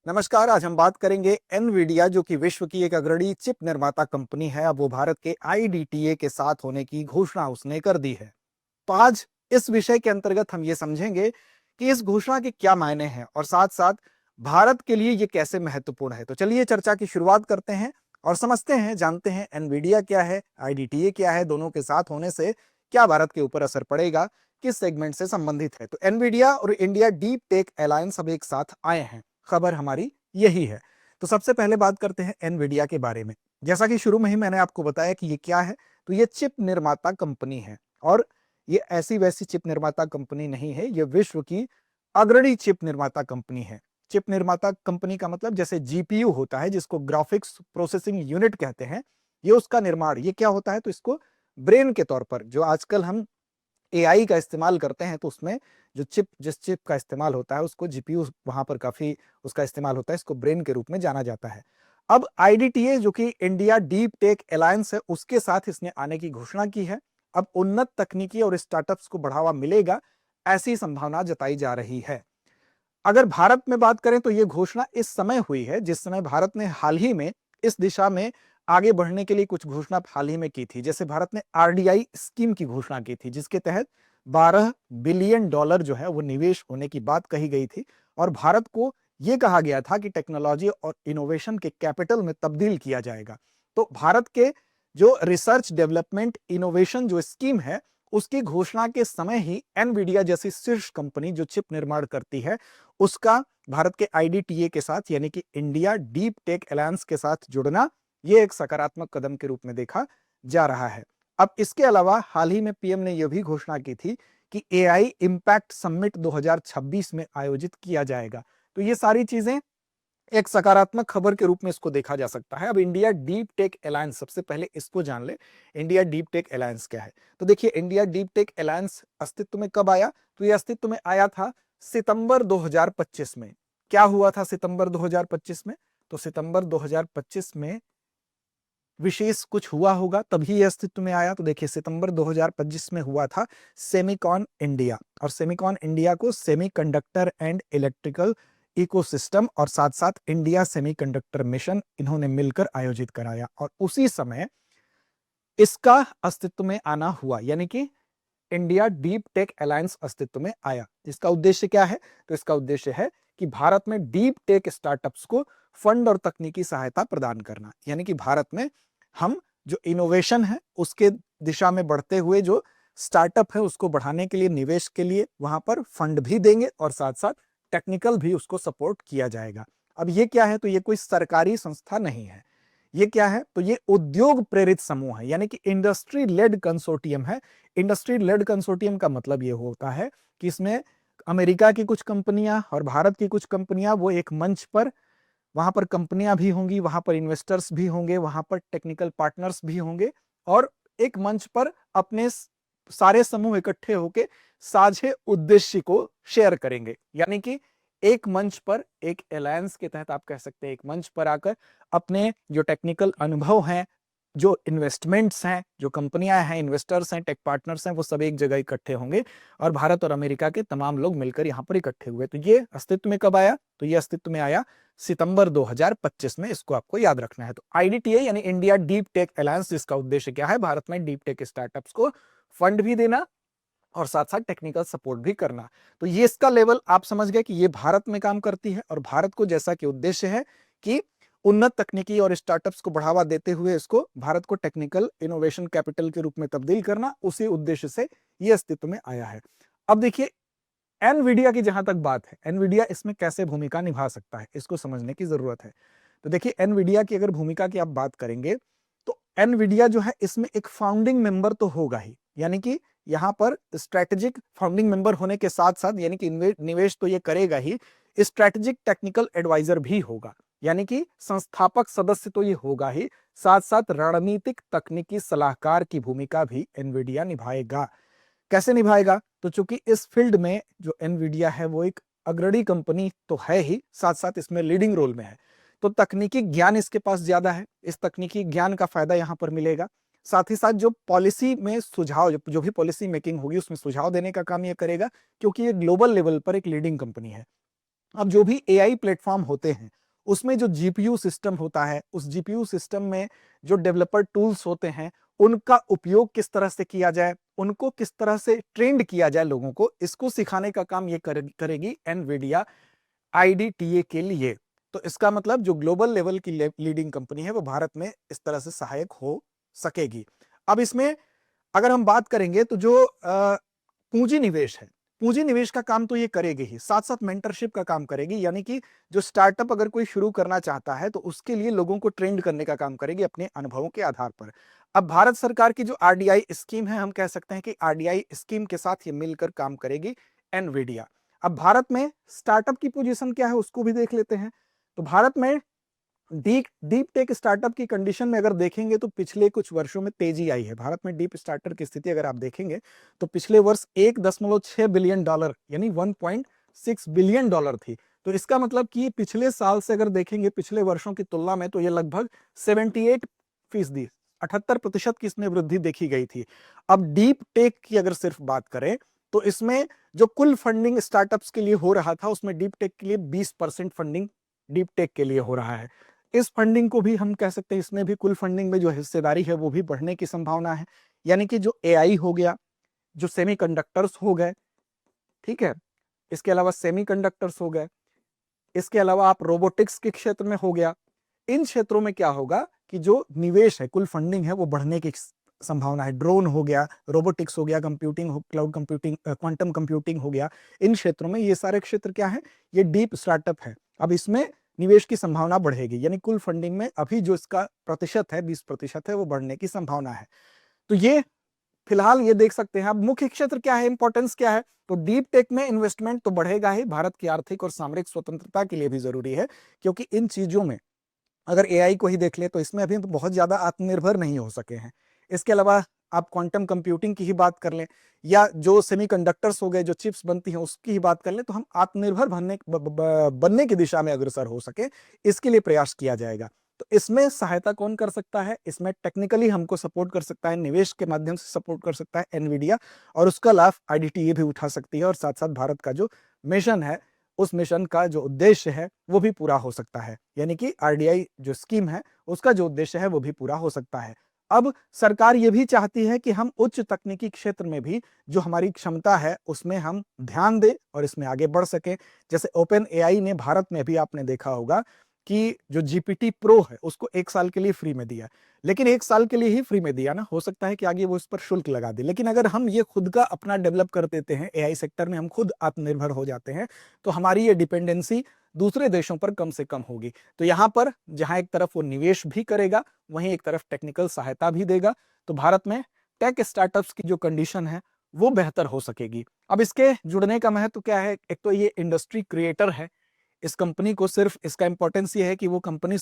नमस्कार। आज हम बात करेंगे एनवीडिया जो कि विश्व की एक अग्रणी चिप निर्माता कंपनी है। अब वो भारत के आईडीटीए के साथ होने की घोषणा उसने कर दी है। तो आज इस विषय के अंतर्गत हम ये समझेंगे कि इस घोषणा के क्या मायने हैं और साथ साथ भारत के लिए ये कैसे महत्वपूर्ण है। तो चलिए चर्चा की शुरुआत करते हैं और समझते हैं, जानते हैं एनवीडिया क्या है, आईडीटीए क्या है, दोनों के साथ होने से क्या भारत के ऊपर असर पड़ेगा, किस सेगमेंट से संबंधित है। तो एनवीडिया और इंडिया डीप टेक अलायंस अब एक साथ आए हैं, खबर हमारी यही है। तो सबसे पहले बात करते हैं एनवीडिया के बारे में। जैसा कि शुरू में ही मैंने आपको बताया कि ये क्या है, तो ये चिप निर्माता कंपनी है और ये ऐसी वैसी चिप निर्माता कंपनी नहीं है, ये विश्व की अग्रणी चिप निर्माता कंपनी है। चिप निर्माता कंपनी का मतलब जैसे जीपीयू होता है, जिसको ग्राफिक्स प्रोसेसिंग यूनिट कहते हैं, ये उसका निर्माण। ये क्या होता है, तो इसको ब्रेन के तौर पर जो आजकल हम एआई का इस्तेमाल करते हैं, तो उसमें जिस चिप का इस्तेमाल होता है उसको जीपीयू, वहां पर काफी उसका इस्तेमाल होता है, इसको ब्रेन के रूप में जाना जाता है। अब आईडीटीए जो कि इंडिया डीप टेक अलायंस है, उसके साथ इसने आने की घोषणा की है। अब उन्नत तकनीकी और स्टार्टअप्स को बढ़ावा मिलेगा, ऐसी संभावना जताई जा रही है। अगर भारत में बात करें तो यह घोषणा इस समय हुई है जिस समय भारत ने हाल ही में इस दिशा में आगे बढ़ने के लिए कुछ घोषणा हाल ही में की थी। जैसे भारत ने आरडीआई स्कीम की घोषणा की थी, जिसके तहत 12 बिलियन डॉलर जो है वो निवेश होने की बात कही गई थी और भारत को यह कहा गया था कि टेक्नोलॉजी और इनोवेशन के कैपिटल में तब्दील किया जाएगा। तो भारत के जो रिसर्च डेवलपमेंट इनोवेशन जो स्कीम है, उसकी घोषणा के समय ही एनवीडिया जैसी शीर्ष कंपनी जो चिप निर्माण करती है, उसका भारत के आईडीटीए के साथ यानी कि इंडिया डीप टेक अलायंस के साथ जुड़ना, यह एक सकारात्मक कदम के रूप में देखा जा रहा है। अब इसके अलावा हाल ही में पीएम ने यह भी घोषणा की थी कि एआई इंपैक्ट समिट 2026 में आयोजित किया जाएगा। तो ये सारी चीजें एक सकारात्मक खबर के रूप में इसको देखा जा सकता है। अब इंडिया डीप टेक अलायंस, सबसे पहले इसको जान ले, इंडिया डीप टेक अलायंस क्या है। तो देखिए, इंडिया डीप टेक अलायंस अस्तित्व में कब आया, तो ये अस्तित्व में आया था सितंबर 2025 में। क्या हुआ था सितंबर 2025 में, तो सितंबर 2025 में विशेष कुछ हुआ होगा तभी ये अस्तित्व में आया। तो देखिए, सितंबर 2025 में हुआ था सेमिकॉन इंडिया, और सेमिकॉन इंडिया को सेमीकंडक्टर एंड इलेक्ट्रिकल इकोसिस्टम और साथ साथ इंडिया सेमीकंडक्टर मिशन, इन्होंने मिलकर आयोजित कराया और उसी समय इसका अस्तित्व में आना हुआ, यानी कि इंडिया डीप टेक अलायंस अस्तित्व में आया। इसका उद्देश्य क्या है, तो इसका उद्देश्य है कि भारत में डीप टेक स्टार्टअप्स को फंड और तकनीकी सहायता प्रदान करना, यानी कि भारत में हम जो इनोवेशन है उसके दिशा में बढ़ते हुए जो स्टार्टअप है उसको बढ़ाने के लिए, निवेश के लिए वहां पर फंड भी देंगे और साथ साथ टेक्निकल भी उसको सपोर्ट किया जाएगा। अब ये क्या है, तो ये कोई सरकारी संस्था नहीं है। ये क्या है, तो ये उद्योग प्रेरित समूह है, यानी कि इंडस्ट्री लेड कंसोर्टियम है। इंडस्ट्री लेड कंसोर्टियम का मतलब ये होता है कि इसमें अमेरिका की कुछ कंपनियां और भारत की कुछ कंपनियां वो एक मंच पर, वहां पर कंपनियां भी होंगी, वहां पर इन्वेस्टर्स भी होंगे, वहां पर टेक्निकल पार्टनर्स भी होंगे और एक मंच पर अपने सारे समूह इकट्ठे होकर साझे उद्देश्य को शेयर करेंगे। यानी कि एक मंच पर, एक अलायंस के तहत आप कह सकते हैं, एक मंच पर आकर अपने जो टेक्निकल अनुभव हैं, जो इन्वेस्टमेंट्स हैं, जो कंपनियां हैं, इन्वेस्टर्स हैं, टेक पार्टनर्स हैं, वो सब एक जगह इकट्ठे होंगे और भारत और अमेरिका के तमाम लोग मिलकर यहां पर इकट्ठे हुए। तो ये अस्तित्व में कब आया, तो ये अस्तित्व में आया सितंबर 2025 में। इसको आपको याद रखना है। तो आईडीटीए यानी इंडिया डीप टेक अलायंस, जिसका उद्देश्य क्या है, भारत में डीप टेक स्टार्टअप्स को फंड भी देना और साथ साथ टेक्निकल सपोर्ट भी करना। तो ये इसका लेवल आप समझ गए कि ये भारत में काम करती है और भारत को जैसा कि उद्देश्य है कि उन्नत तकनीकी और स्टार्टअप्स को बढ़ावा देते हुए इसको भारत को टेक्निकल इनोवेशन कैपिटल के रूप में तब्दील करना, उसी उद्देश्य से ये अस्तित्व में आया है। अब देखिए, एनवीडिया की जहां तक बात है, एनवीडिया इसमें कैसे भूमिका निभा सकता है, इसको समझने की जरूरत है। तो देखिए, एनवीडिया की अगर भूमिका की आप बात करेंगे तो एनवीडिया जो है इसमें एक फाउंडिंग मेंबर तो होगा ही, यानी कि यहां पर स्ट्रेटेजिक फाउंडिंग मेंबर होने के साथ साथ, यानी कि निवेश तो ये करेगा ही, स्ट्रेटेजिक टेक्निकल एडवाइजर भी होगा, यानी कि संस्थापक सदस्य तो ये होगा ही, साथ साथ रणनीतिक तकनीकी सलाहकार की भूमिका भी एनवीडिया निभाएगा। कैसे निभाएगा, तो चूंकि इस फील्ड में जो एनवीडिया है वो एक अग्रणी कंपनी तो है ही, साथ साथ इसमें लीडिंग रोल में है, तो तकनीकी ज्ञान इसके पास ज्यादा है। इस तकनीकी ज्ञान का फायदा यहां पर मिलेगा। साथ ही साथ जो पॉलिसी में सुझाव, जो भी पॉलिसी मेकिंग होगी उसमें सुझाव देने का काम ये करेगा, क्योंकि ये ग्लोबल लेवल पर एक लीडिंग कंपनी है। अब जो भी एआई प्लेटफॉर्म होते हैं उसमें जो जीपीयू सिस्टम होता है, उस जीपीयू सिस्टम में जो डेवलपर टूल्स होते हैं उनका उपयोग किस तरह से किया जाए, उनको किस तरह से ट्रेंड किया जाए लोगों को, इसको सिखाने का काम ये करेगी एनवीडिया आईडीटीए के लिए। तो इसका मतलब जो ग्लोबल लेवल की लीडिंग कंपनी है वो भारत में इस तरह से सहायक हो सकेगी। अब इसमें अगर हम बात करेंगे तो जो पूंजी निवेश है, पूंजी निवेश का काम तो ये करेगी ही, साथ साथ मेंटरशिप का काम करेगी, यानी कि जो स्टार्टअप अगर कोई शुरू करना चाहता है तो उसके लिए लोगों को ट्रेंड करने का काम करेगी अपने अनुभवों के आधार पर। अब भारत सरकार की जो आरडीआई स्कीम है, हम कह सकते हैं कि आरडीआई स्कीम के साथ ये मिलकर काम करेगी एनवीडिया। अब भारत में स्टार्टअप की पोजीशन क्या है उसको भी देख लेते हैं। तो भारत में डीप टेक स्टार्टअप की कंडीशन में अगर देखेंगे तो पिछले कुछ वर्षों में तेजी आई है। भारत में डीप स्टार्टअप की स्थिति अगर आप देखेंगे तो पिछले वर्ष 1.6 बिलियन डॉलर यानी 1.6 बिलियन डॉलर थी। तो इसका मतलब कि पिछले साल से अगर देखेंगे पिछले वर्षों की तुलना में तो ये लगभग 78%, 78% की इसमें वृद्धि देखी गई थी। अब डीप टेक की अगर सिर्फ बात करें तो इसमें जो कुल फंडिंग स्टार्टअप्स के लिए हो रहा था उसमें डीप टेक के लिए 20% फंडिंग डीप टेक के लिए हो रहा है। इस फंडिंग को भी हम कह सकते हैं, इसमें भी कुल फंडिंग में जो हिस्सेदारी है वो भी बढ़ने की संभावना है। यानी कि जो एआई हो गया, जो सेमीकंडक्टर्स हो गए, ठीक है, इसके अलावा सेमीकंडक्टर्स हो गए, इसके अलावा आप रोबोटिक्स के क्षेत्र में हो गया, इन क्षेत्रों में क्या होगा कि जो निवेश है, कुल फंडिंग है वो बढ़ने की संभावना है। ड्रोन हो गया, रोबोटिक्स हो गया, कंप्यूटिंग हो, क्लाउड कंप्यूटिंग, क्वांटम कंप्यूटिंग हो गया, इन क्षेत्रों में ये सारे क्षेत्र क्या है, ये डीप स्टार्टअप है। अब इसमें निवेश की संभावना बढ़ेगी, यानी कुल फंडिंग में अभी जो इसका प्रतिशत है 20% है वो बढ़ने की संभावना है। तो ये फिलहाल ये देख सकते हैं। अब मुख्य क्षेत्र क्या है, इंपॉर्टेंस क्या है, तो डीप टेक में इन्वेस्टमेंट तो बढ़ेगा ही, भारत की आर्थिक और सामरिक स्वतंत्रता के लिए भी जरूरी है, क्योंकि इन चीजों में अगर एआई को ही देख ले तो इसमें अभी तो बहुत ज्यादा आत्मनिर्भर नहीं हो सके हैं। इसके अलावा आप क्वांटम कंप्यूटिंग की ही बात कर लें या जो सेमीकंडक्टर्स हो गए, जो चिप्स बनती हैं उसकी ही बात कर लें, तो हम आत्मनिर्भर बनने की दिशा में अग्रसर हो सके, इसके लिए प्रयास किया जाएगा। तो इसमें सहायता कौन कर सकता है, इसमें टेक्निकली हमको सपोर्ट कर सकता है, निवेश के माध्यम से सपोर्ट कर सकता है एनवीडिया, और उसका लाभ आईडीटीए भी उठा सकती है, और साथ साथ भारत का जो मिशन है उस मिशन का जो उद्देश्य है वो भी पूरा हो सकता है, यानी कि आरडीआई जो स्कीम है उसका जो उद्देश्य है वो भी पूरा हो सकता है। अब सरकार ये भी चाहती है कि हम उच्च तकनीकी क्षेत्र में भी जो हमारी क्षमता है उसमें हम ध्यान दें और इसमें आगे बढ़ सकें। जैसे ओपन एआई ने भारत में भी आपने देखा होगा कि जो जीपीटी प्रो है उसको 1 साल के लिए फ्री में दिया, लेकिन 1 साल के लिए ही फ्री में दिया ना, हो सकता है कि आगे वो इस पर शुल्क लगा दे। लेकिन अगर हम ये खुद का अपना डेवलप कर देते हैं, एआई सेक्टर में हम खुद आत्मनिर्भर हो जाते हैं, तो हमारी ये डिपेंडेंसी दूसरे देशों पर कम से कम होगी। तो यहाँ पर जहां एक तरफ वो निवेश भी करेगा वहीं एक तरफ टेक्निकल सहायता भी देगा, तो भारत में टेक स्टार्टअप्स की जो कंडीशन है वो बेहतर हो सकेगी। अब इसके जुड़ने का महत्व क्या है, एक तो ये इंडस्ट्री क्रिएटर है, इस कंपनी को सिर्फ इसका इंपॉर्टेंस ये है कि वो कंपनी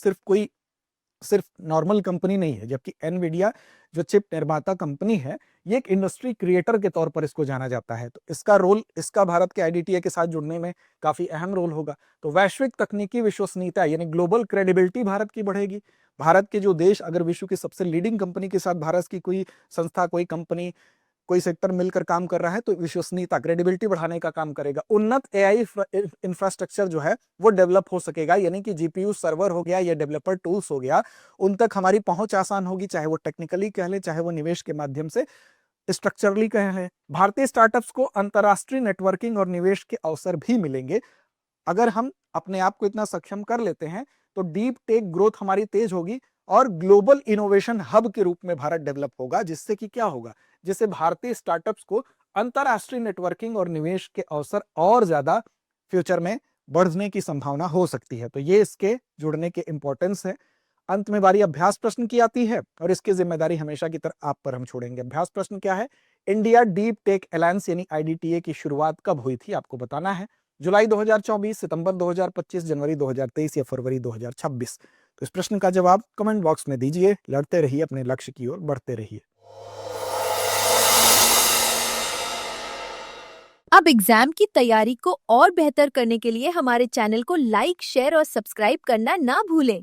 सिर्फ नॉर्मल कंपनी नहीं है, जबकि एनवीडिया जो चिप निर्माता कंपनी है ये एक इंडस्ट्री क्रिएटर के तौर पर इसको जाना जाता है। तो इसका रोल, इसका भारत के आईडीटीए के साथ जुड़ने में काफी अहम रोल होगा। तो वैश्विक तकनीकी विश्वसनीयता यानी ग्लोबल क्रेडिबिलिटी भारत की बढ़ेगी। भारत के जो देश अगर विश्व की सबसे लीडिंग कंपनी के साथ भारत की कोई संस्था, कोई कंपनी, कोई सेक्टर मिलकर काम कर रहा है तो विश्वसनीयता, क्रेडिबिलिटी बढ़ाने का काम करेगा। उन्नत एआई इंफ्रास्ट्रक्चर जो है वो डेवलप हो सकेगा, यानी कि जीपीयू सर्वर हो गया या डेवलपर टूल्स हो गया, उन तक हमारी पहुंच आसान होगी, चाहे वो टेक्निकली कह ले, चाहे वो निवेश के माध्यम से स्ट्रक्चरली कह ले। भारतीय स्टार्टअप्स को अंतरराष्ट्रीय नेटवर्किंग और निवेश के अवसर भी मिलेंगे। अगर हम अपने आप को इतना सक्षम कर लेते हैं तो डीप टेक ग्रोथ हमारी तेज होगी और ग्लोबल इनोवेशन हब के रूप में भारत डेवलप होगा, जिससे कि क्या होगा, जिससे भारतीय स्टार्टअप्स को अंतरराष्ट्रीय नेटवर्किंग और निवेश के अवसर और ज्यादा फ्यूचर में बढ़ने की संभावना हो सकती है। तो ये इसके जुड़ने के इंपॉर्टेंस है। अंत में बारी अभ्यास प्रश्न की आती है और इसकी जिम्मेदारी हमेशा की तरह आप पर हम छोड़ेंगे। अभ्यास प्रश्न क्या है, इंडिया डीप टेक अलायंस यानी आईडीटीए की शुरुआत कब हुई थी, आपको बताना है। जुलाई 2024, सितंबर 2025, जनवरी 2023 या फरवरी 2026। तो इस प्रश्न का जवाब कमेंट बॉक्स में दीजिए। लड़ते रहिए, अपने लक्ष्य की ओर बढ़ते रहिए। अब एग्जाम की तैयारी को और बेहतर करने के लिए हमारे चैनल को लाइक, शेयर और सब्सक्राइब करना ना भूलें।